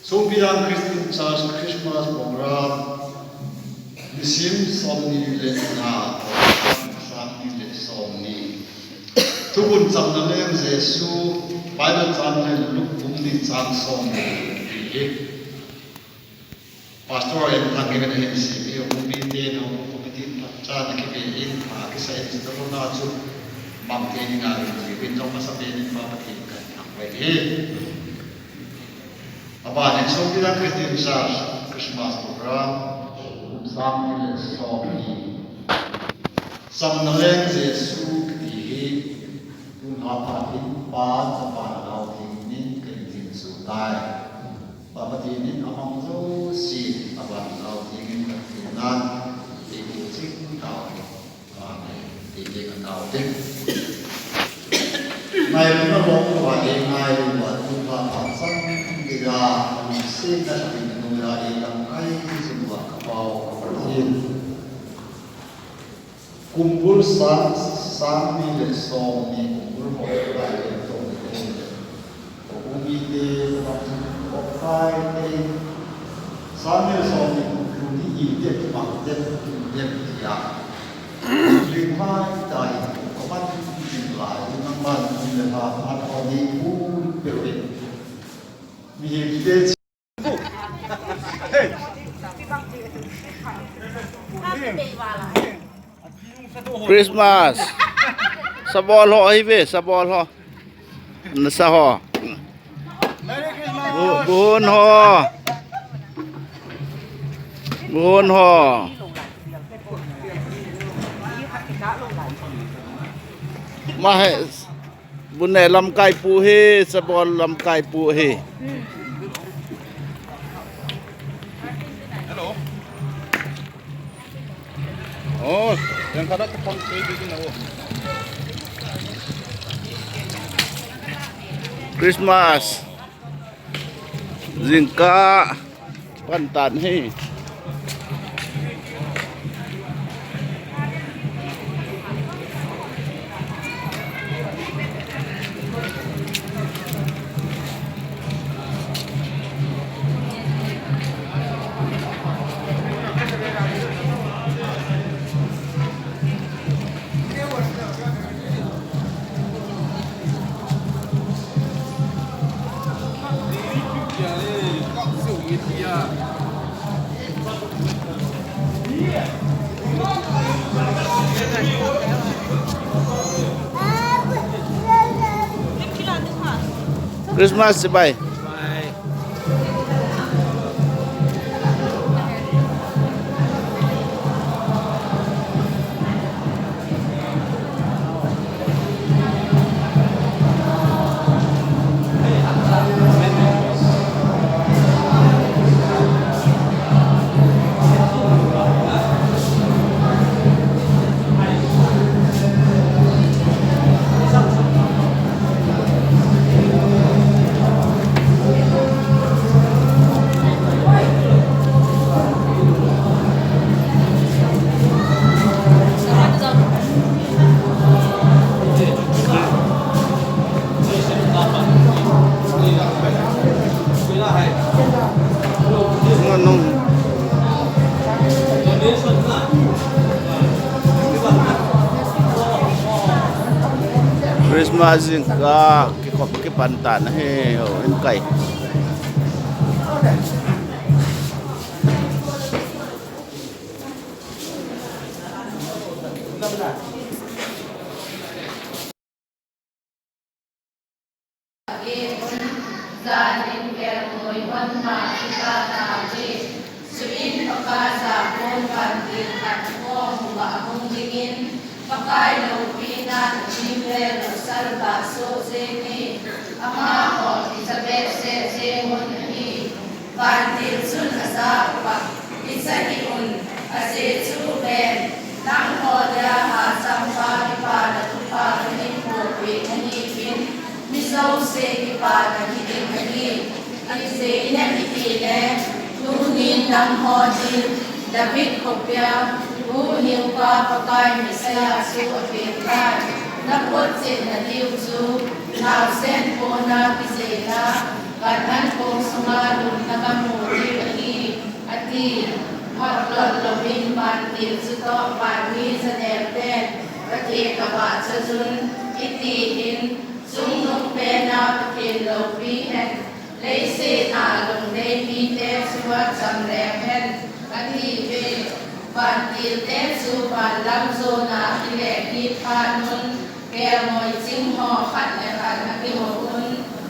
Songpijang Christian Church Christmas program Nisim Somni le na Somni le Somni Tubun Chang Lem Jesu Bible Chang le Luk Bumni Chang Somni Pastor em thangin na himsi yo kumite no kumite cha na kibe in ma kisa in tro na chu mam te ni nga ri bin tong masabe ni pa patin ka ang wei aba ne Songpijang Christian Church Christmas program Samni le Somni Samnaleng Jesu ki kun apatin pa sa panalaw tingin kin su tai Papatin among those si aban lao tingin na tinan ibutik tao titik tao ting ngay nó bóng và đến ngay và chúng ta phát sinh cái ra mình xin là mình dùng ra để làm cái sinh hoạt các bao các thiên kumpul sami le somi kumpul một cái để trong cái kumite Kai ni sambil somi kuni ide makden ide dia lima dai kapan jumlah memang jumlah atau di pun berbeda ide Christmas sabol ho hibe sabol ho nasa ho buhon hoมาให้บุญไหนลำไก่ปูเฮสะบอลลำไก่ปูเฮฮัลโหลโอ้ยังเขาได้ทุกคนเคยกินนะโอ้คริสต์มาสZingka pantan he Christmas bye. Christmas ka ke pantan he en kai Dạ ลินแก่โวยวันมาทิตาตาเวสุอินปกาสาโคนปันติขัดโมหุบะหงดิงินปกายโลปีนันชิเวลสัลบาโซเซนีอามาหอติสเบเซเซมุนฮีปันติสุนอาซาปะอิสหิอุนอาเซซูเบนนังโอดาหาสัมปาริปาลตุปาลิโมปินนีปินมิโซเซกิปาลกิติมนีอิเซเนปิติเนทูนินนังโอดินดาวิดขบยาผู้หิวกาปกายมิสยาสุอเปียกายนักพจน์เจนดิวจูนาวเซนโปนาพิเศษาการนั้นโกสมาดุนนักโมดิวนีอดีพัดหลอดลมินบานติสุตอปานมีแสดงแดนประเทศกบาชจุนอิติหินสุงนุเปนาประเทศโลปีแห่งเลเซนาลงเลมีเตสุวัตจำแรงแห่งอธิเวบานติเตสุบานลำโซนาอิเลกีพานุนแกมอยจิงหอขัดในขันอธิโมอุน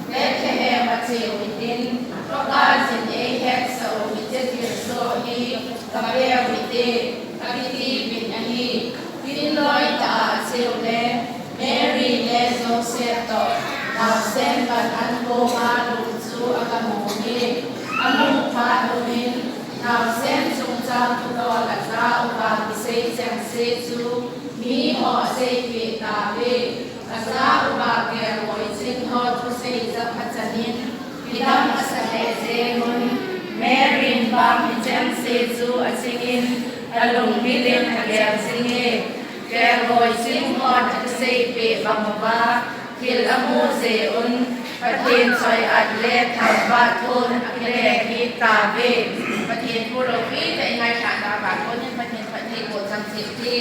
และแค่มาเจวิตินประกาศสินเอแฮกโซวิเจติโซฮีกเบลวิเตกบิตีบินฮีพินลอยตาเซลเลเมรีเลโซเซโตนาวเซนบันอันโกมาลุซูอากาโมนีอมุพาโดมินนาวเซนซุงจามตุตอลัซาอุปาปิเซจังเซซูมีหอเซปิตาเวลัซาอุปาเกโรยซิงหอทุเซจักพัจนินพิดัมอสเตเซมุนเมรินบามิจังเซซูอสิงินอลงมิเลนอเกลสิงเอแกโรยซิงหอทุเซเปบัมบาทิลอมูเซอุนประเทศซอยอัดเลททางบาทุนอเกเลกีตาเวประเทศปุโรฟีแต่ยังไงฐานตาบาทุนประเทศโบสังสิทธิ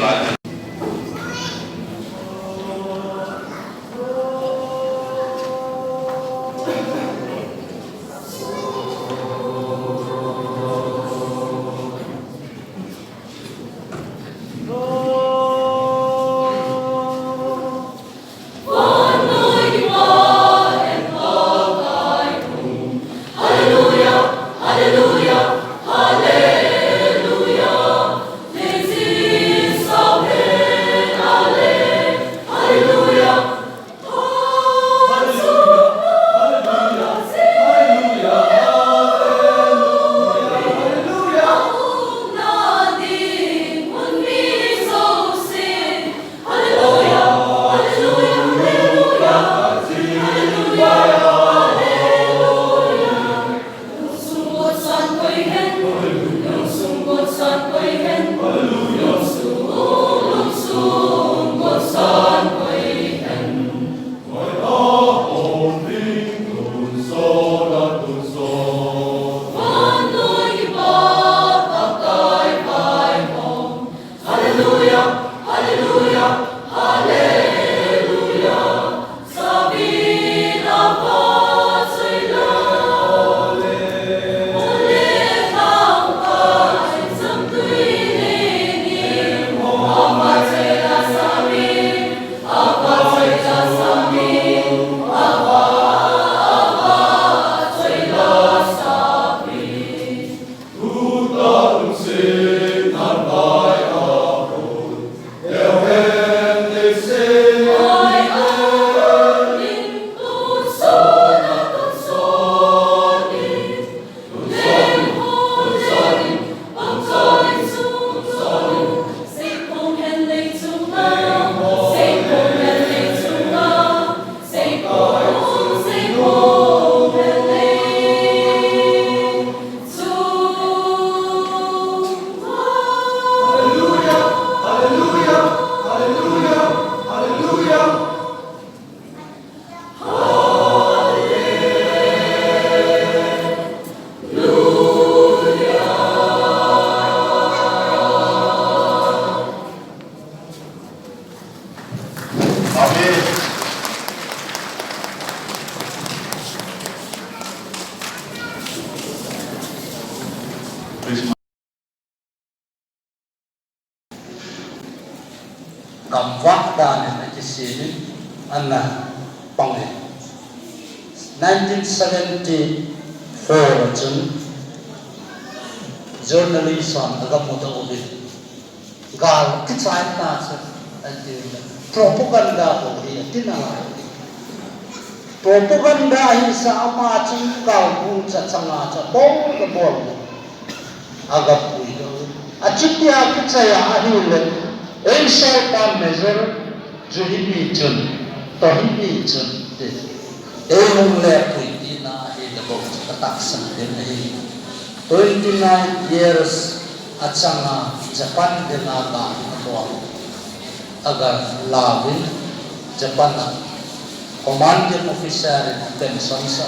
lại cầm vác đàn này cái gì anh là bằng này 1974 chừng journalist on agam motor obi gal cái trái ta sẽ anh propaganda của đi tin nào propaganda hi sa ma ching gal bu cha changa cha bong cái bol agam pui do achitia cái trái hi le ein sai ta measure juhimi chun tohimi chun de hong le pui ti na hi le bong ta tak sang de nei 29 years achanga Japan de na ga abo agar lavin Japan na commanding officer in pension sa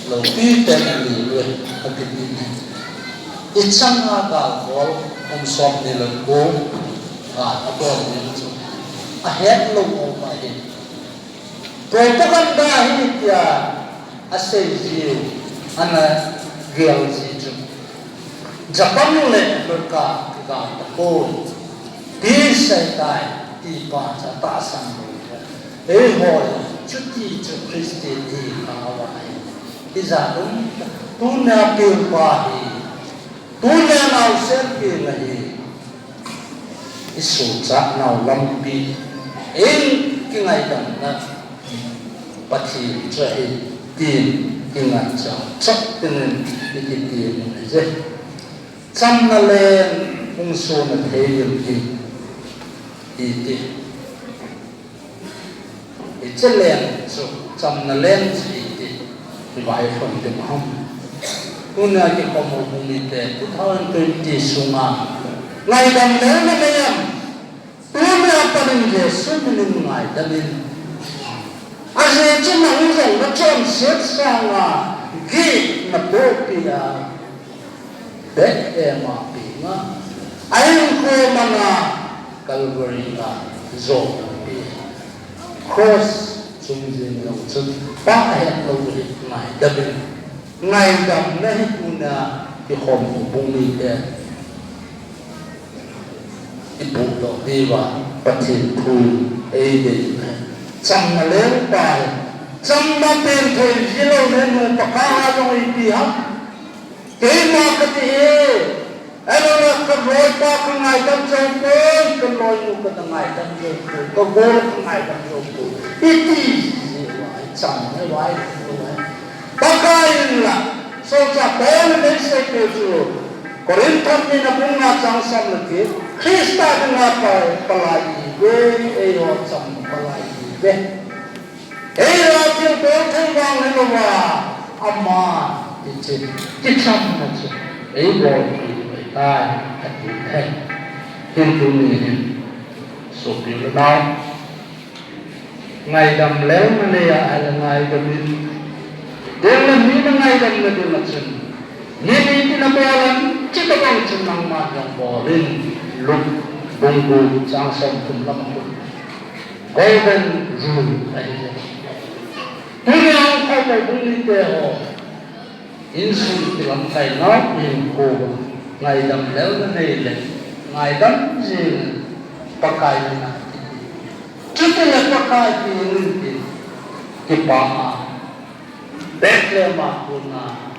lo pi ten li le agin ichanga ga bol som ni lo go abo ni chu a head lo o ma hi propaganda hi ya asay ji ana gel ji chu Japan le berka ka ko di sai tai ti pa cha ta sang e ho chuti chu Christi di ka wa ai ti za tu na pe pa hi tu na nau sen ke la hi isu cha nau lam pi en ki ngai dam na pathi cha hi tin ki ngai cha chak tin ki ti ni je chăm na lên ung su na thế điểm gì thì chất lên số chăm na lên gì thì vài phần thì không cũng là cái có một vùng miền tây cũng thôi tôi chỉ xuống à ngày đêm nếu mà em tôi là phần gì số mình ngày đêm anh ấy chỉ nói rằng nó chọn xét sang là ghi là bố kia bet e ma pi nga ai ko mana Calvary zo cross chung jin lo chung pa he lo ri ngai dabin ngai dam na hi kuna ki khom bung ni te ibu to diwa pathin thu e de cham na le pa cham na ten thoi zilo ne mo pa ka lo i pi ha ke ma ka ti alo na ka roi pa ka ngai dam zo ko ka loi nu ka ngai dam zo ko ka go ka ngai dam zo ko iti cham ne wai pa ka in la so cha ko ne se ke ju Korinthon ni na bunga chang sam na ki Krista na pa palai we e yo cham palai we e ra ti ko thang wang ne lo wa amma ti chi ti cham na chi e bo ti tai at ti hai hin tu ni so pi lo na ngai dam leo ma ne ya ala ngai dam ni den la ni na ngai dam na de ma chen ni ti na ba lan chỉ có con chim năng mà dòng bò lên lục bùng bùng trang sông cùng lâm cùng golden rule này thế nào phải phải bùng lên để họ insul thì làm cái nó nhìn cô ngày đầm léo nó này là ngày đắm gì bạc cài này chứ cái là bạc cài thì linh thì bà mà đẹp lên mà cũng là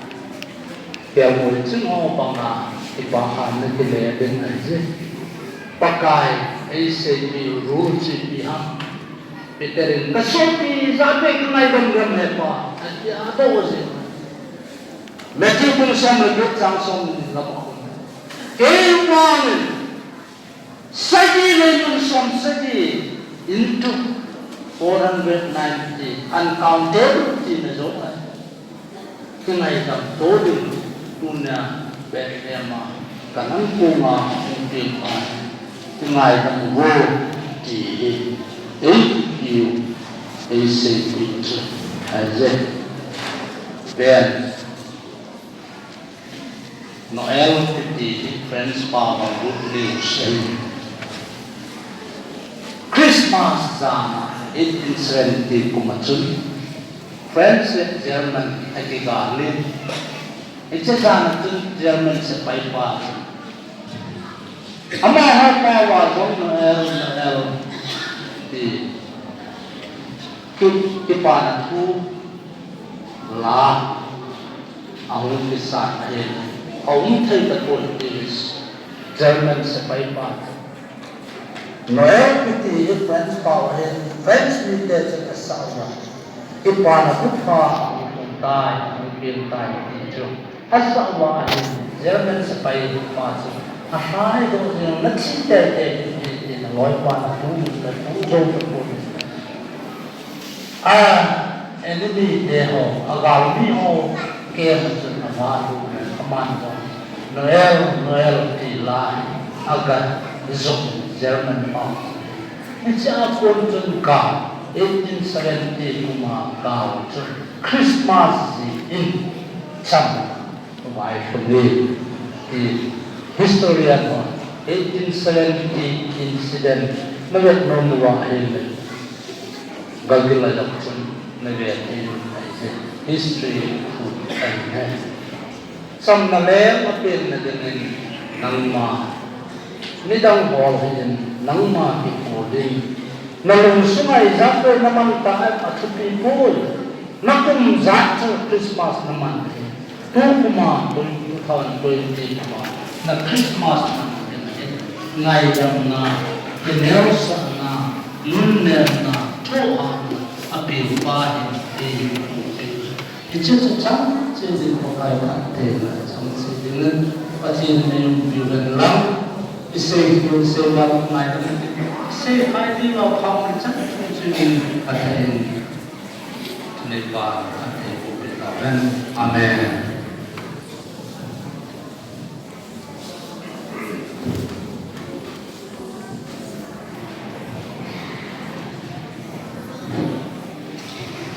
kaya mo chung ho banga ibahan na kile den aje pakai ai se bi ru chi bi ha peterin ka so pi za pe knai dam gam he pa ya to se Matthew kung sa magot sang song la pa kay wan sagi le yung som sagi into 490 uncountable ti na zo ai kunai dam to din punya Bethlehem kanan kunga mungkin kungai dam wo ti you ACP aje ben Noel ti friends pa good news Christmas sana 1870 kumachun Friends German agigalin itu sana tu German sepai pa ama ha pa wa dong Noel di tu pa na tu la ahun bisa ai ông thấy tất cả is German sepai pa Noel thì friends power friends with the sawa ipana kutha tai mungkin tai itu asa wa German sepai pa a hai do yang nak cinta de loi pa na tu na tu zo tu enemy de ho agal mi ho ke sun na ma tu aman do Noel ti lai aga zo German pa It's a good ka 1870 kuma kau Christmas in Cham why for me the historian 1870 incident nagat no wa hele gagila dakun nagat history food and some na le mapin na din nang ma nidang bol hin nang ma ki poding nalung sumai zato naman taat at supipol nakum zato Christmas naman tu kuma 2020 na Christmas naman ngay dam na kinersa na luner na toa apil pahin itu cecang jadi pakai kantin sama sedingen pasti yang bilang lang isai lang ngay say hi đi vào phòng chắc không suy nghĩ ở đây này và ở đây của Việt Nam Amen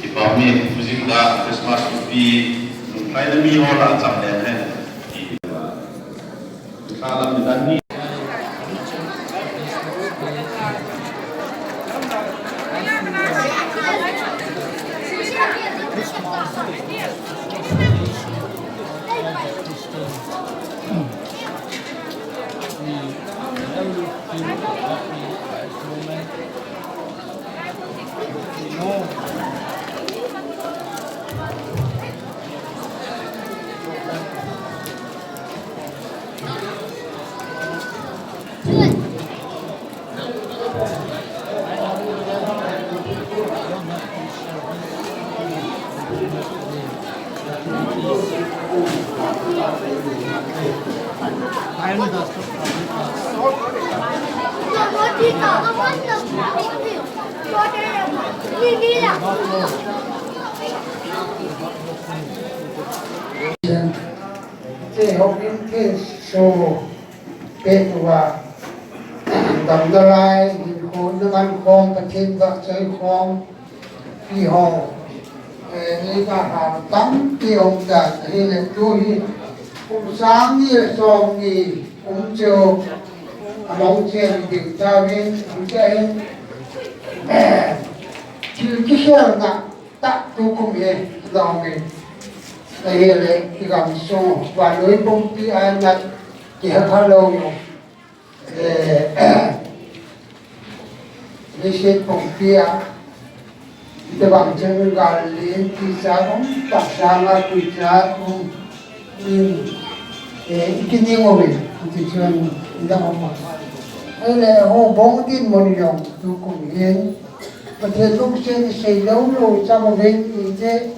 thì bảo mình music là Christmas vì ngày đó mi họ là chậm đẹp hay thì là khá là mình đánh Thế học đến thế số kết quả đầm đa lai hình khối nước ăn khoang và thêm vật chơi khoang phi hồ lấy cả hàng tắm tiêu hồng đàn hay là tôi cũng sáng như song gì cũng chiều mong chuyện điều tra viên cũng chạy chứ cái xe là tạ tu cũng vậy lòng mình đây là cái gam số và đối công ty anh nhật chỉ hết lâu rồi để xem công ty à để bằng chân gần lên thì sao cũng đặt sang là thì sao cũng nhưng cái nhiều người thì chuyện đã không hay là họ bóng tin một điều tôi cũng hiện và thế lúc trên xây đấu rồi trong một bên thì thế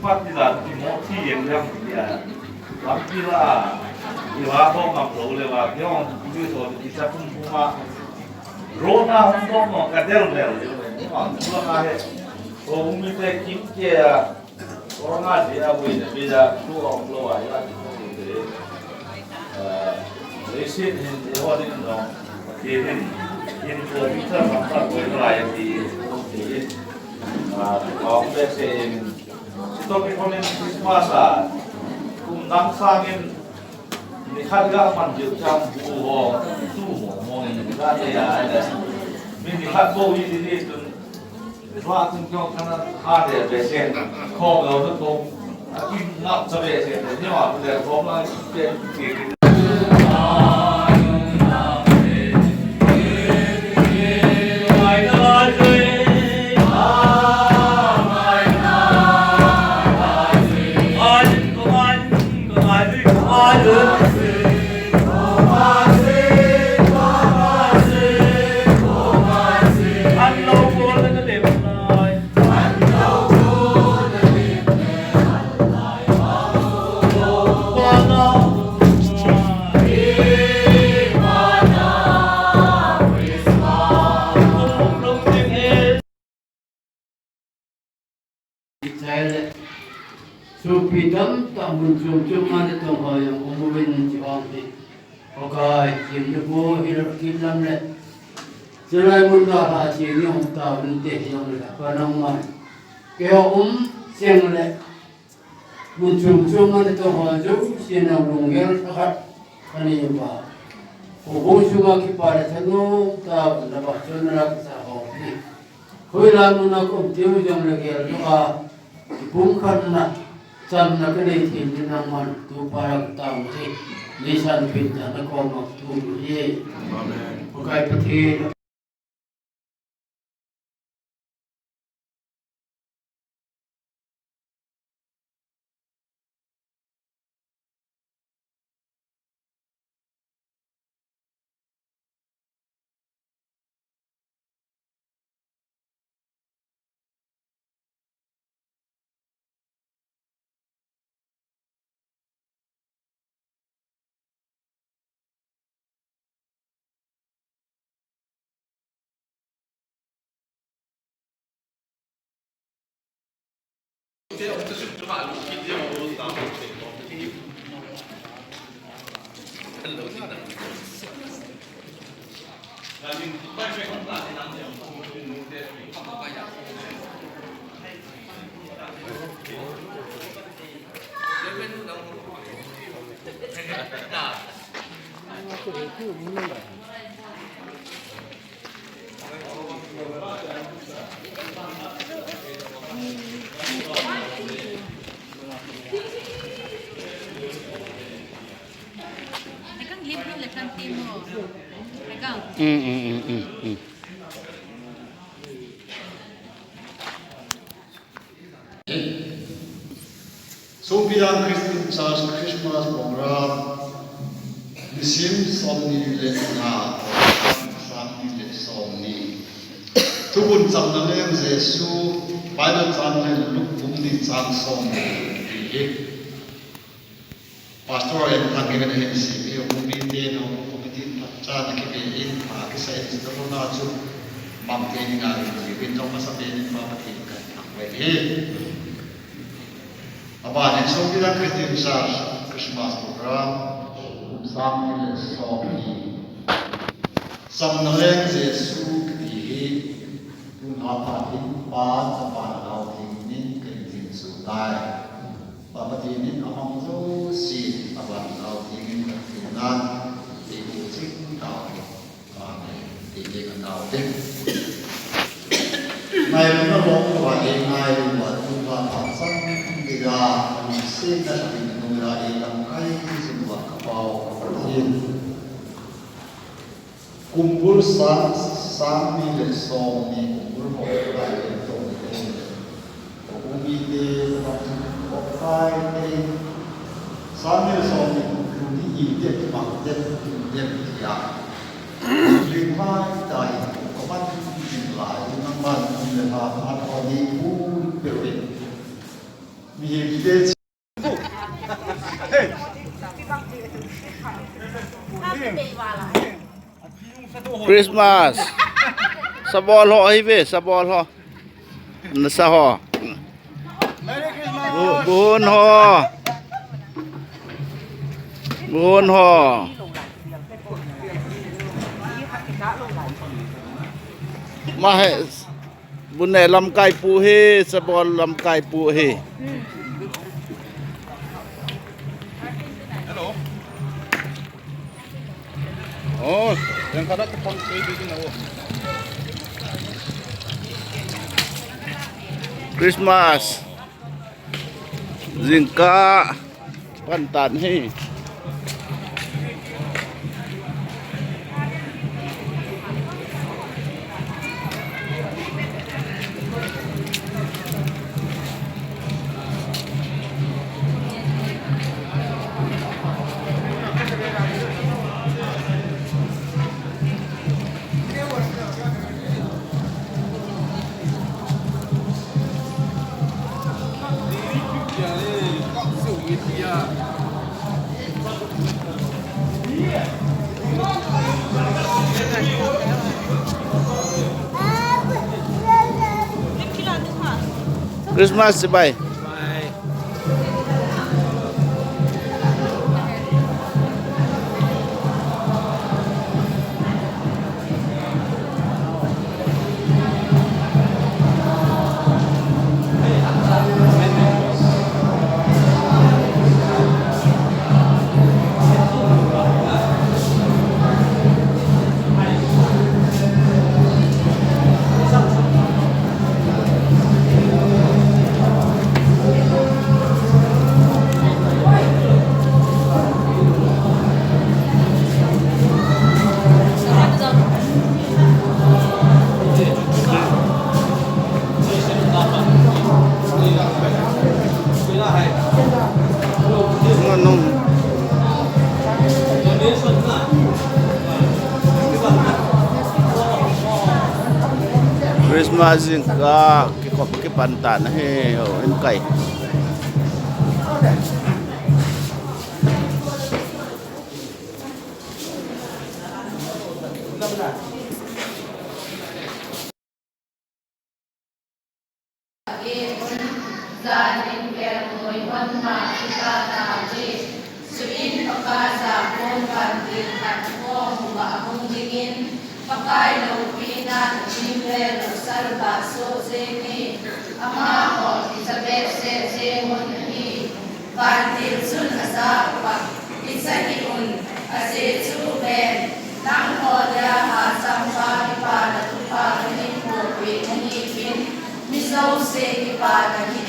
Partisan Timothy yang dia Lapila Iwa ko ngaplo lewa yung so isa pun cuma Rona untuk mau kadel bel ini mah cuma ngahe so umi teh kimke orang aja abu ini beda tu orang luar ya gitu resin ini orang ini dong ini kita mampu berlayar di orang biasa Tapi kalau Christmas nang sangin ni harga manjil campur tu mau ini ada ya ada ini harga ini tu dua tunggu karena ada besen kau kalau tu aku nak coba besen ni mah boleh kau nak kita Songpijang tambun cuma itu yang umumin jiwangti. Okai kimdepo hidup kilam le. Selai muda haji ni tahun teh yang le. Panama. Kaya siang le. Cuma itu haju siang lunggel tak kani ba. Kubung cuma kipara tenu tak lepas cenderak sahaja. Kuilah munakum tiu jang lagi doa. Bungkan nak. Sam na kene tin naman tu parang tao si lisan pinta na ko magtulo ye. Amen. Bukai pati Songpijang Christian Church Christmas program Nisim Somni le na Samni le Somni Tubun Samna le Jesu Bible Channel Luk Bumni Chang Somni Pastor yang tanggihan ini sih, ia komite no komite pecah di KPI, maka saya itu terlalu najib, bangke ini ngari, jadi cuma sampai ini bapak tinggal, angwei. Apa yang Songpijang Christian Church Christmas program, sambil sopi, samnaleng Yesus dihi, unhapatin pan apa lau tingin kentin sudai. Bapak ini amang tu si abang kau ingin berkenan ibu cing kau, kami ingin kau cing. Nai pun long wajib nai buat tuan pasang dia mesti dah dimulai dalam kai semua kapau kapal. Kumpul sami le somi kumpul mulai itu. Umi de Friday, Samuel Song Kuni Ide Bakdet Dem Ya Ling Hai Dai Koman Jin Lai Naman Le Ha Atoni U Pewe Mi Ide Christmas sabol ho hibe sabol ho nasa ho buhon hoมาให้บุญแหนลำไก่ปูเฮสบอลลำไก่ปูเฮโอ้ยังเขาได้ตะปองไปกินนะโอ้คริสต์มาสซิงกาปันตันให้ Christmas bye. Christmas ka ke pantan he ho en kai pakai lupinan chimle salba so zeni ama ho isabe se hun hi partil sun asa pa isani un ase chu ben nang ho ya ha sampa ni pa na tu pa ni mo pe ni pin mi so se ni pa na ki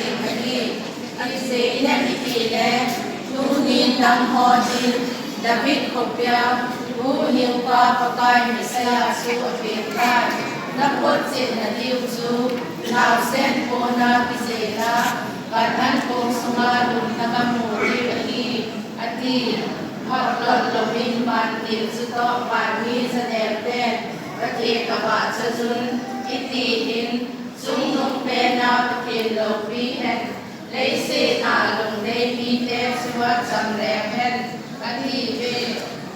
ni ani se ina ki le tu ni nang ho din David kopya Hiu pa pakai misaya su apitan Napot sin na liu su Nao sen po na pisera Kanan po sungalun na kamuri bagi Ati Haklot lobin mantil su to pani sa derten Ati kabat sa sun itihin Sungnong pena pakin lobi hen Leise na lung lebi te suwat samrem hen Ati be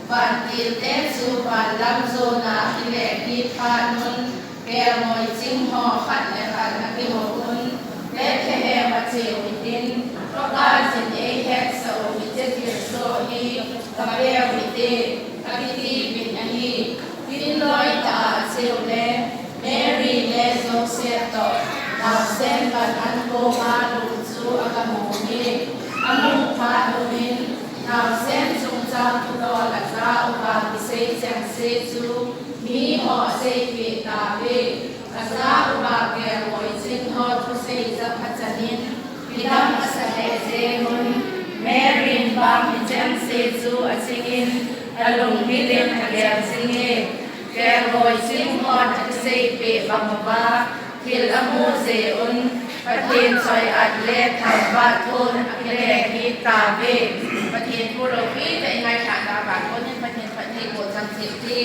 Bantil te su ban lam zo na ile ki pha nun ke moi ching ho khat le khat na ki ho un le the he ma che wi tin to ka sin e het so wi che ti so hi ka be wi te ka ti ti bin a hi tin loi ta se le Mary le zo se to na sen ban an ko ma lu su a ka mo ni amu pha lu min na sen tu do la za u ba ki se chang se chu mi ho se pi ta be la za u ba ke roi sin ho tu se za phachanin pidam asale se mun merin ba mi chang se chu asingin alung mi len hagyam singe ke roi sin ho tu se pi ba ba kil amu se un ประเทศซอยอัดเลทำบาทุนอักเลกีตาเวประเทศผู้โลกีแต่ยังไงขาดตาบาทคนนี้ประเทศโบสถ์สังสิทธิ์ที่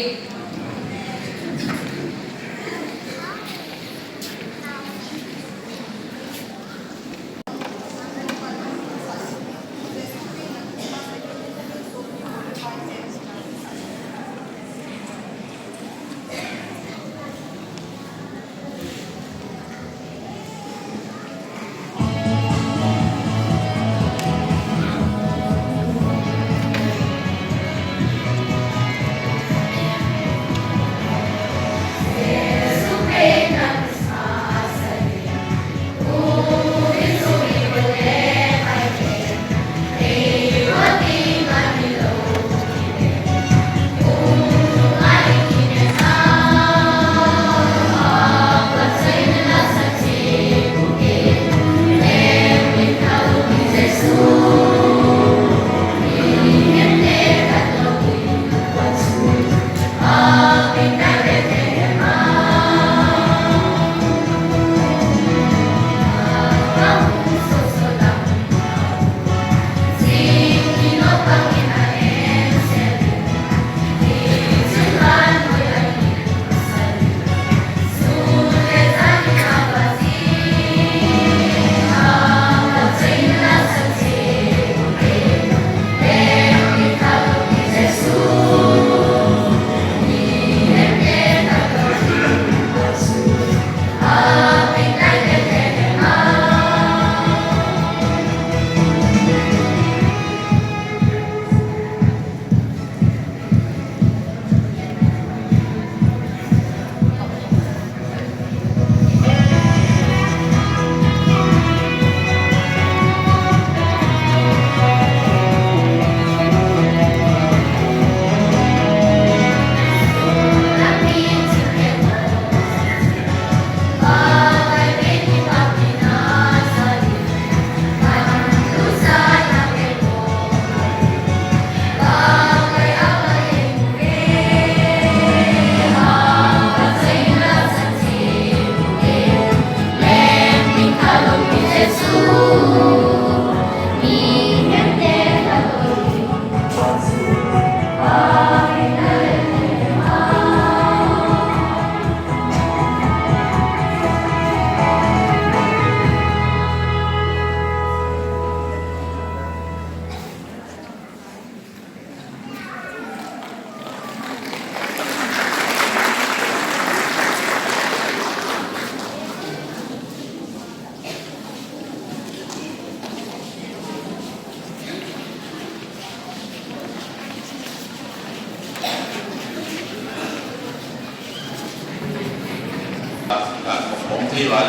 ของที่ร้าน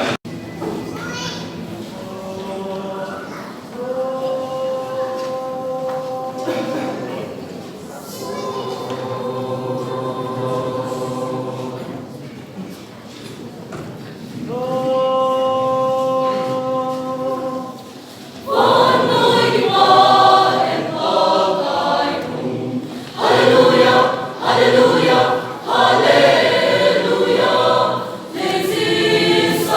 Hallelujah, hallelujah, this is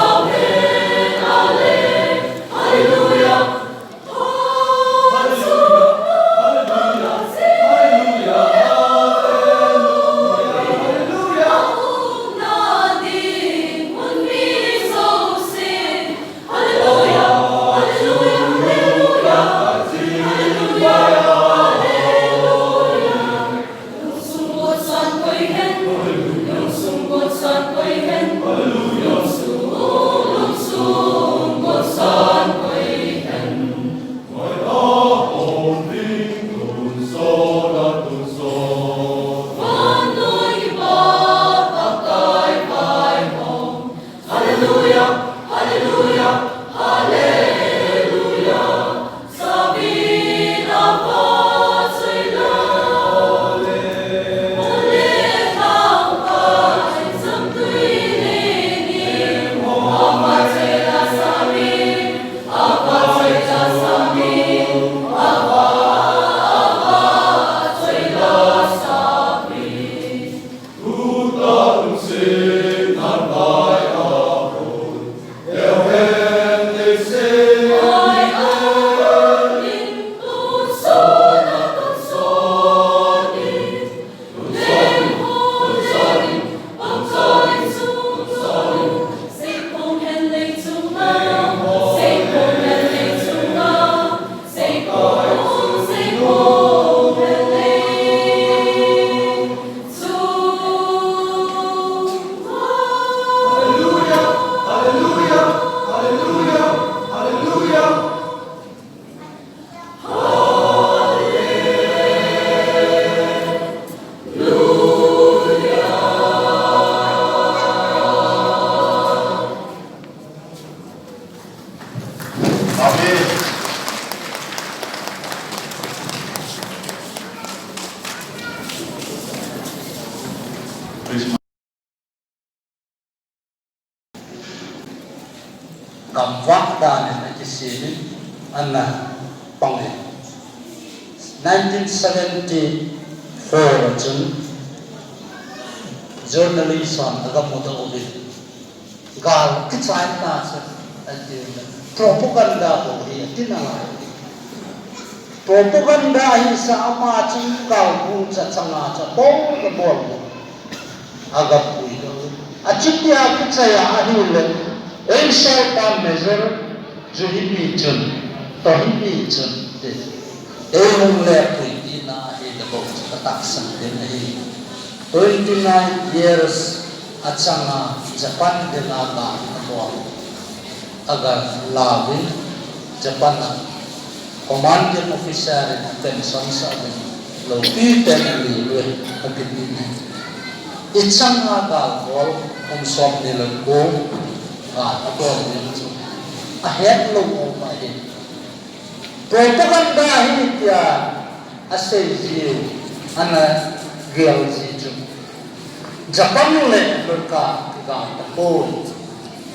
anna panghe 1974 chun journalism agamuda obi gal kichai na sa propaganda ko hi tinala propaganda hi sa ama chung gal bu cha changa cha bol ka bol agap pui do achitya kichaya ahile ei sai ta measure juhi pi chun to hi pi chun te ei hung le pui ina hi da bo ka tak sang de hi 29 years achanga Japan de naga abo aga lavin Japan commanding officer in pension sa lo pi ten li le kapiti ichanga ga gol som ni lo go abo ni a head lo ma hi propaganda hi ya asay ana gel si Japan le berka ga ko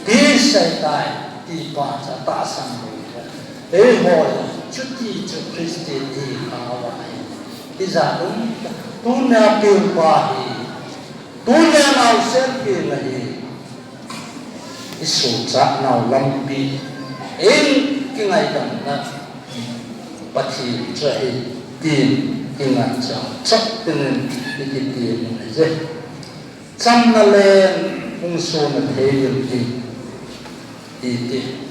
di sai tai di pa cha ta sang e ho chuti chu Christi di ka wa di za tu na pe pa hi tu na nau sen ke la hi isu cha nau lam pi en ki ngai dam na pathi cha hi tin ki ngai cha chak tin ni ki tin ni je cham na len ung so na thei ti ti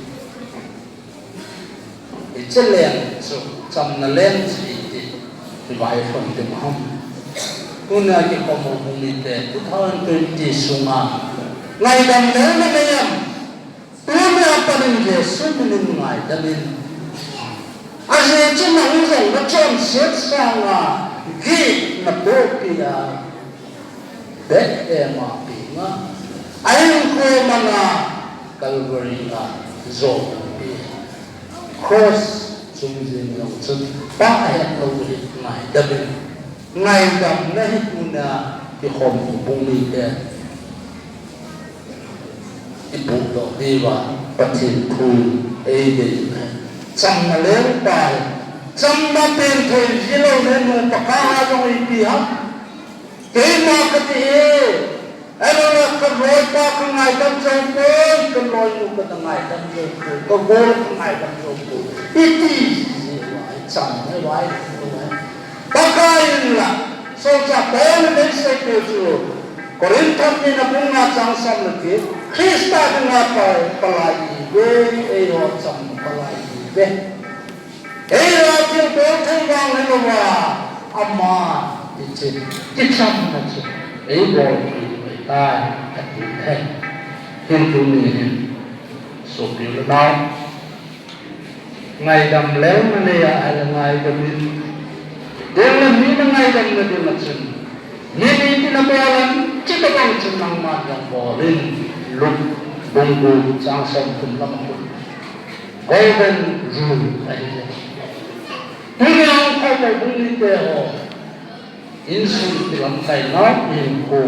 chen so cham na len ti vai phon ti ham kuna ki komo bumi te 2020 sunga ngai dam le na me yam tu me apanin je sumin ngai damin aje chen na ung so na chon set sanga gi na bo pi ya bet ma pi nga ayun ko mana Calvary nga zo cross sumjin long chun pa ayat lo ri ngai dabin ngai dam na hi kuna ki khom bung ni te ibu do dewa pathin thu e de cham na le pai cham na pen thoi jilo ne no pa ka ha jong i pi ha ke ma ka ti ano na ka roi pa ka ngai dam jong ko ka roi nu ka ngai dam jong ko ka go ka ngai dam jong ko iti cham ne wai pa ka in la so cha ko ne se ko ju korin tham ni na bung na chang sam na ki Krista na pa palai we e ho cham palai we e ra ti ko thai wang ne wa amma ti cham na chu e bo tai at the end hindu ni so pi na ngày đầm léo mà này là ngày đầm đi đến là mi là ngày đầm là đi mặt chân mi đi là bao lần chỉ có bằng chân năng mà đầm bò lên lục bùng bùng sang sông cùng lắm golden rule này tuy nhiên không phải bùng đi theo insul thì làm cái nó nhìn cô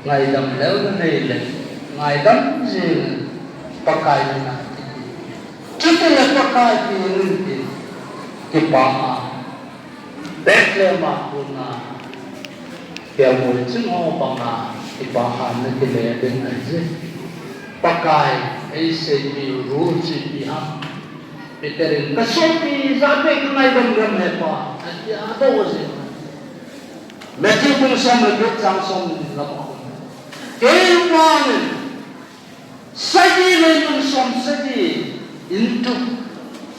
ngày đầm léo mà này là ngày đầm gì pakai na kita nak pakai di bawah Bethlehem puna dia boleh semua bangga di bawah nanti leben aja pakai SCC ruji pihak Peterin kesopi sampai kenai bangga apa ada apa sih mesti pun sama langsung lapor kewan saji lagi saji into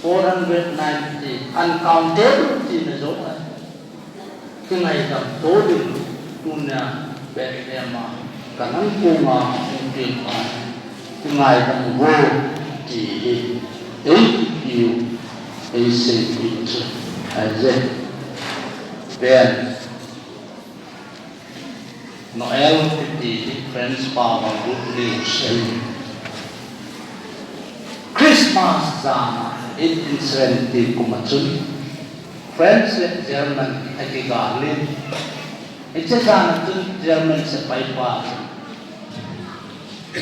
490 uncountable na zo kungai dam todin punya Bethlehem kanan punga mungkin kungai dam go di you say it as then Noel di friends power good news Christmas zaman 1870 kumatsun French German akigalin itu sana tu German sepai pa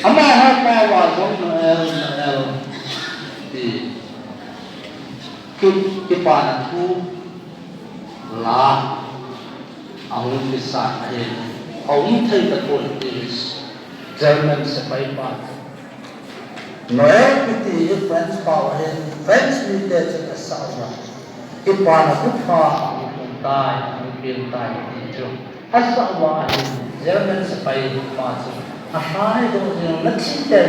ama ha pa wa Noel di kipana thu la ahun bisa ahin ahun thay ta pun is German sepai pa Noel piti French power ahin French military asawa kipana thu pa ahun tai ahun pin tai itu asawa ahin German sepai pa ahai do yang natsi te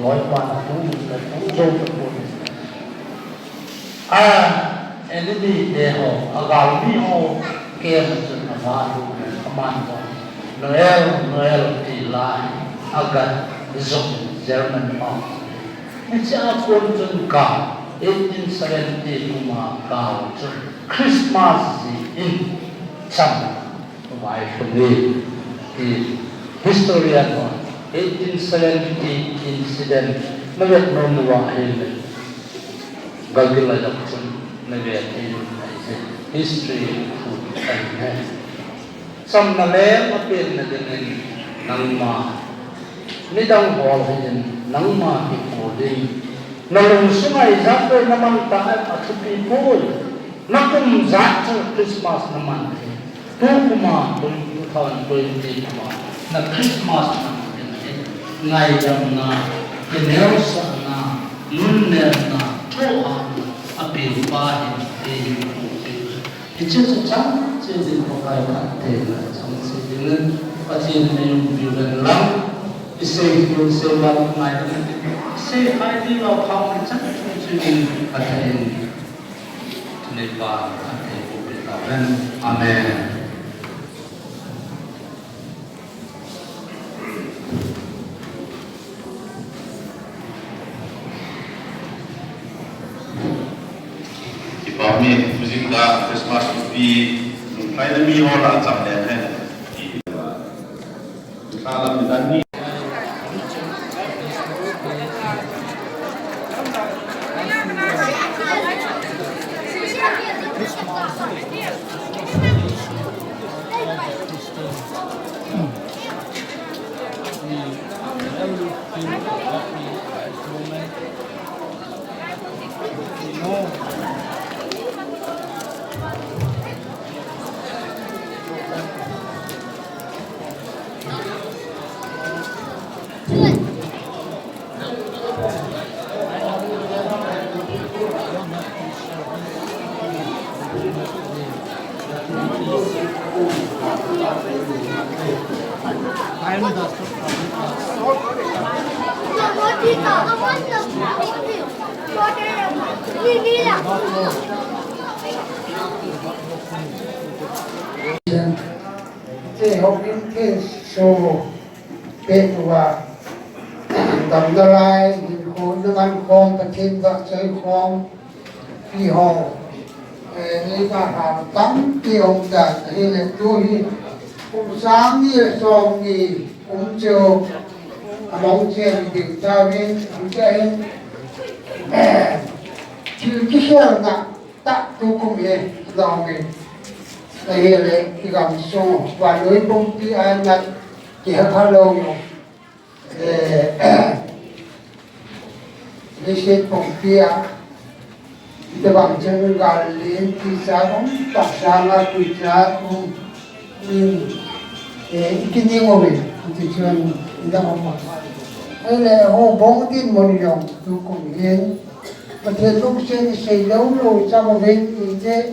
loi pa thu la thu do ta pun enemy de ho agal mi ho kem chun ama lu aman ho Noel ti lai agan zum German ho cha pon chun ka 1870 kuma ka chun Christmas in cham mai phuni ti historian ho 1870 incident navet no wa hil Gagila Jackson Navet history food and health. Some Nalem appeal na din Nangma Nidang Hall din Nangma Ipoding Nalung Sungay Zapper naman tayo at people Nakum Zapper Christmas naman Tukuma 2020 na Christmas naman Ngayang na Kinersa na Luner na apil pa in itu cecang jadi pakai katen sama seddengan pasien yang bilang lang isai selang mai se hai lo kham cak jadi katen nepa katen ubitawen amen Kami Fuzinda Christmas Upi Finally Hola Zamle Kalau kita ni Thế học những cái số bê tùa tầm đà lai nhìn khốn nước ăn khong tầm thiên vợ chơi khong phi hồ lấy bà hàm tắm kỳ hồng đàn hay là tôi cũng sáng như là xong thì cũng chiều mong chuyện điều tra viên cũng chạy chứ cái xe là ngạc tạ tôi cũng nghe lòng mình đây là cái gầm số và đối công ty ai nhặt chỉ hết lâu rồi để xem công ty để bằng chân gần lên thì sao cũng tập sang là tùy ra cũng nhưng cái nhiều người thì chuyện đang không hay là hồ bóng tin một dòng tôi cũng hiện và thì lúc xem xây đấu rồi trong một bên thì thế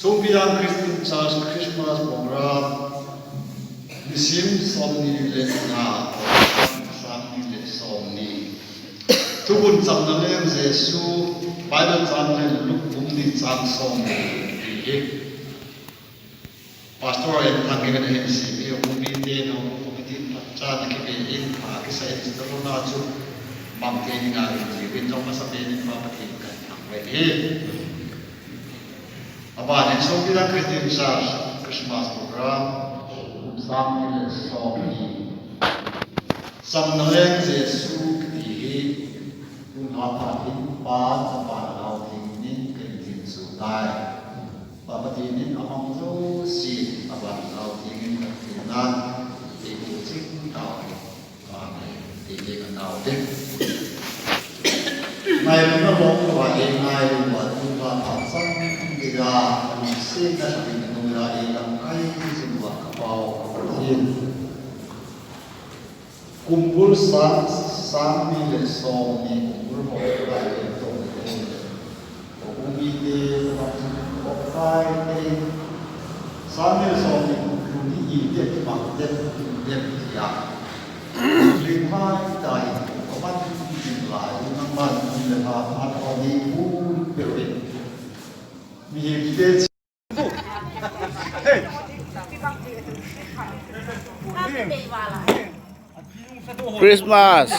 Songpijang Christian Church Christmas program Nisim Somni Letna Samni Let Somni Tubun Samnalem Jesu Bible Channel Luk Bumni Chang Somni Pastor yang tanggihan MCB Umite no Umite Chan Kibin Pakistan Istorona Chu Mangkeni Ngari Jibin Tong Masabenin Papatin Kan Angwei Aban Songpijang Christian Church Christmas program Samni Let Somni Samnalem Jesu Kiti Unhapatin Pa Sapan Lauting Nin Kentin Sudai Papatin among those si Aban Lauting Katinan Ibu Cing Tau Titik Tau Tik Ngày nó bóng của ngày ngày của chúng ta thảo sắc thì là sinh ra thì mình là đi làm cái sinh hoạt vào thiên kumpul sami le somi kumpul mo kai le to umite okai te sami le somi kumpul ni ide bang de ya linh hai tai có bắt lại năng ban le ha at oni pu pe pe mi pe Christmas.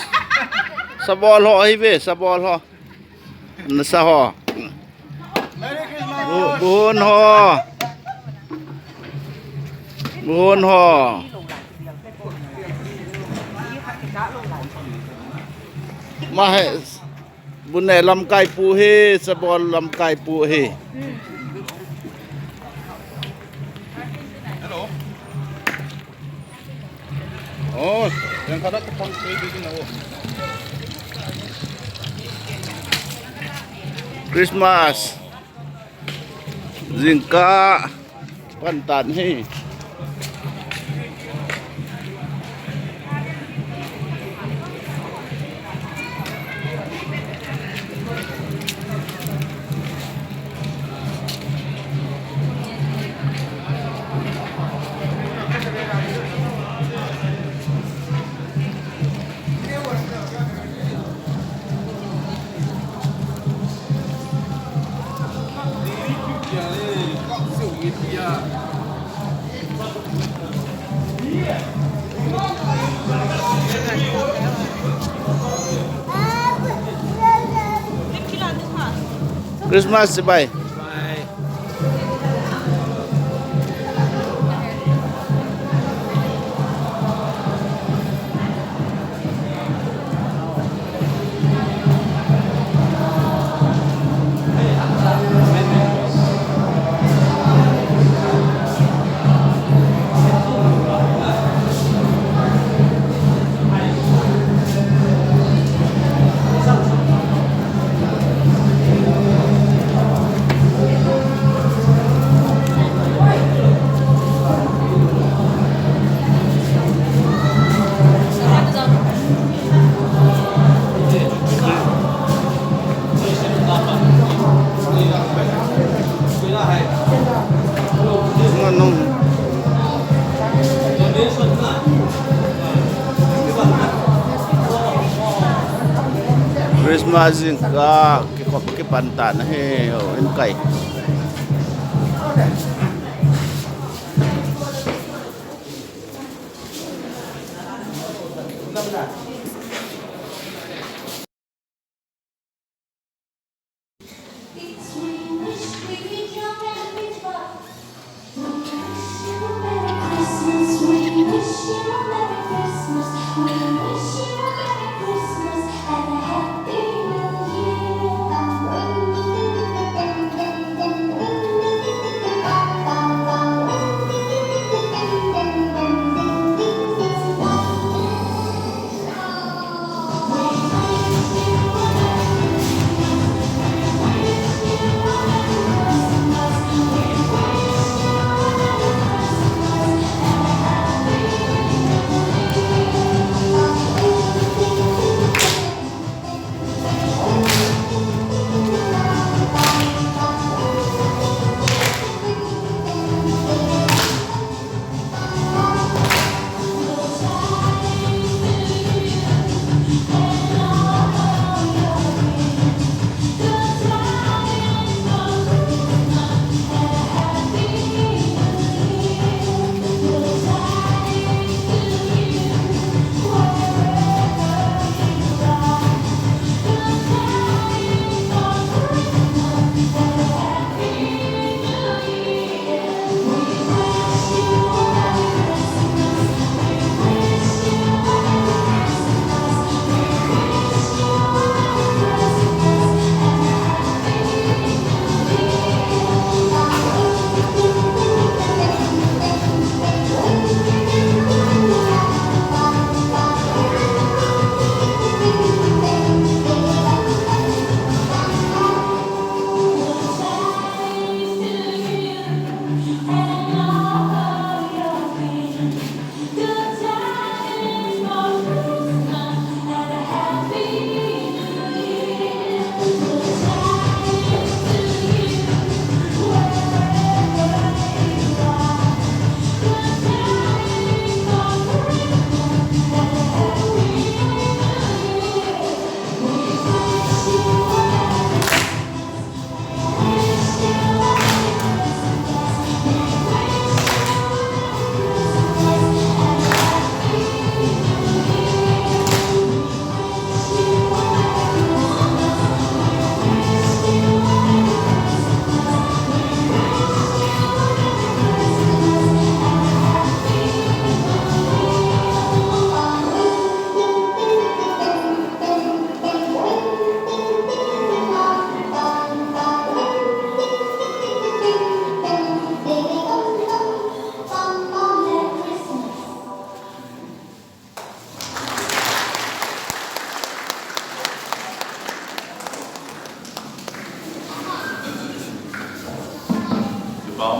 Sabol ho hibe, sabol ho. Nasa ho. Buhon ho. Buhon ho. Mahe bunne lam kai pu he, sabol lam kai pu he. Oh, yang kada tepang kaibigan ako. Christmas. Zingka pantan he. Christmas bye. Nung Christmas ka ke pantan he en kai.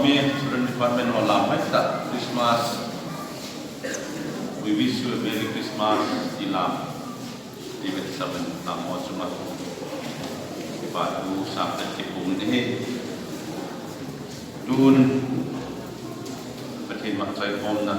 Department, Student Department or Lamai Christmas. We wish you a Merry Christmas Ilam. Even seven Namo Sumat. Batu sampai tipung ni. Dun. Berarti maksud form na.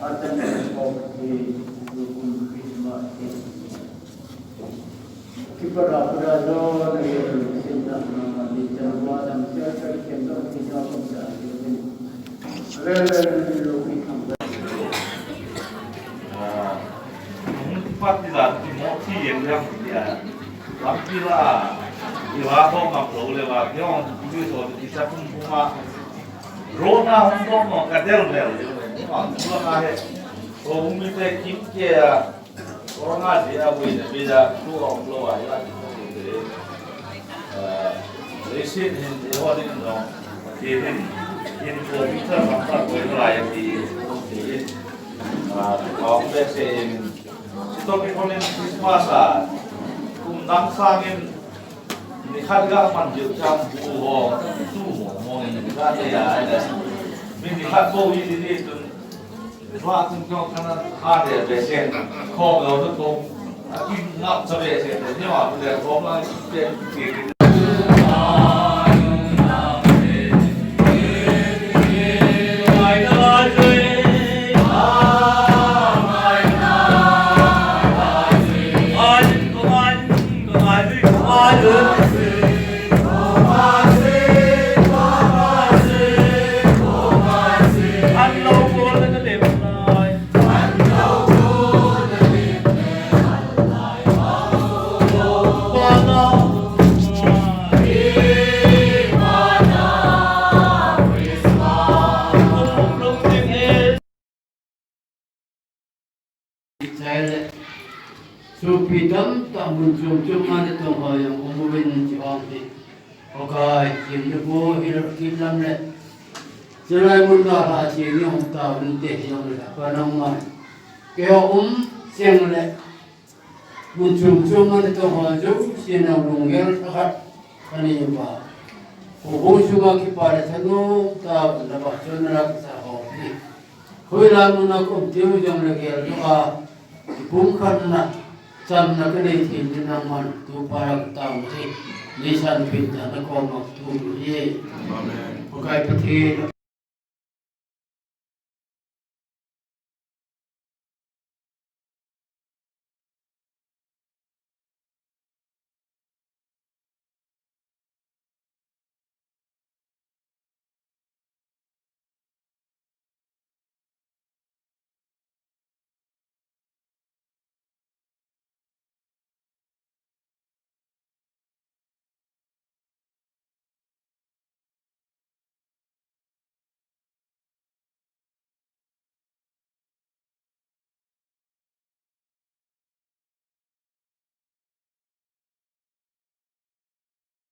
akan seperti hukum Christmas kita pada dari cinta di Jawa dan siapa yang kita bisa Partilah Timothy yang dia, lakilah iwako ngaplo lewat yang itu bisa kumpulma Rona untuk mengkader bel, ini maksudnya ngahe, kalau kita kimkia orang aja beda tuh orang ya gitu, resin ini orang ini dong, ini kita masak boleh layak di kalau besen Sitoki konen Christmasan, nang sangin ni harga manjil jam buho tuh ngomongin juga ya ada. Mini harga ini itu, waktu kau kanan ada besen, kau kalau tu lagi nak sebesen, ni waktu dia kau lagi dia Songpijang tambun cuma itu yang umumin ciongti. Oke, ini bu hilam le. Selain muda hasil ini tahun teh yang le, panama. Kau siang le. Muncul cuma itu haju siang lungger tak kani ba. Kau cuma kipada tanu tak dapat cenderak sahaja. Kau lamun aku tiada yang lagi juga bungkan nak. Sam na kene tin naman tu para tahu si lisan pinta na ko mak tu ye. Amen. Bukai pati